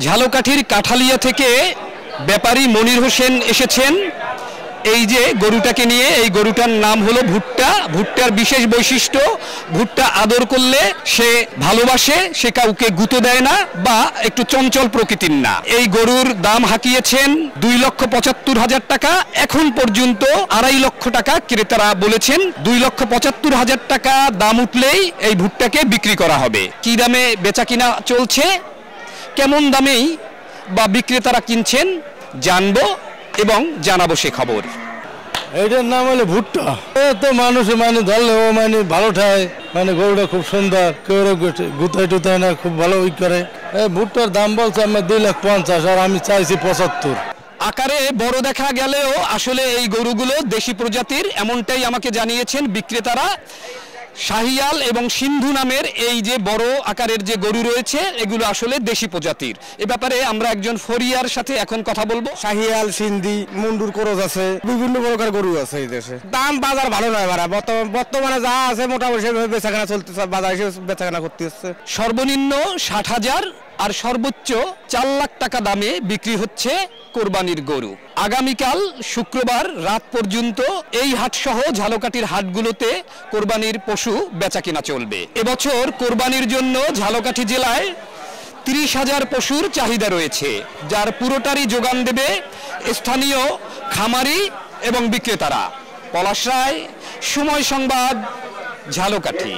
ঝালকাঠির কাঠালিয়া থেকে ব্যাপারী মনির হোসেন এসেছেন এই যে গরুটাকে নিয়ে। এই গরুটার নাম হলো ভুট্টা। ভুট্টার বিশেষ বৈশিষ্ট্য, ভুট্টা আদর করলে সে ভালোবাসে, সে কাউকে গুঁতো দেয় না বা একটু চঞ্চল প্রকৃতির না। এই গরুর দাম হাঁকিয়েছেন 2,75,000 টাকা। এখন পর্যন্ত 2.5 লক্ষ টাকা ক্রেতারা বলেছেন। 2,75,000 টাকা দাম উঠলেই এই ভুট্টাকে বিক্রি করা হবে। কি দামে বেচা কিনা চলছে, কেমন দামেই বা বিক্রেতারা কিনছেন জানবো এবং জানাবো সে খবর। এইটার নাম হলো ভুট্টা। তো মানুষ ধরলে ও ভালো ঠায়, গরুটা খুব সুন্দর, কেউ গুতাই টুতায় না, খুব ভালো উইক করে। ভুট্টার দাম বলছে আমার 2,50,000 আর আমি চাইছি 75। আকারে বড় দেখা গেলেও আসলে এই গরুগুলো দেশি প্রজাতির, এমনটাই আমাকে জানিয়েছেন বিক্রেতারা। শাহিয়াল এবং সিন্ধু নামের এই যে বড় আকারের যে গরু রয়েছে এগুলো আসলে দেশি প্রজাতির। এ ব্যাপারে আমরা একজন ফরিয়ার সাথে এখন কথা বলবো। শাহিয়াল, সিন্ধি, মুন্ডুর করজ আছে, বিভিন্ন প্রকার গরু আছে এই দেশে। দাম বাজার ভালো নয় ভাড়া, বর্তমানে যা আছে মোটামুটি সেভাবে বেচাকেনা চলতেছে, বাজার হিসেবে বেচাকেনা করতে হচ্ছে। সর্বনিম্ন 60,000 আর সর্বোচ্চ 4 লাখ টাকা দামে বিক্রি হচ্ছে কোরবানির গরু। আগামীকাল শুক্রবার রাত পর্যন্ত এই হাটসহ ঝালকাঠির হাটগুলোতে কোরবানির পশু বেচাকেনা চলবে। এবছর কোরবানির জন্য ঝালকাঠি জেলায় 30,000 পশুর চাহিদা রয়েছে, যার পুরোটারই যোগান দেবে স্থানীয় খামারি এবং বিক্রেতারা। পলাশ রায়, সময় সংবাদ, ঝালকাঠি।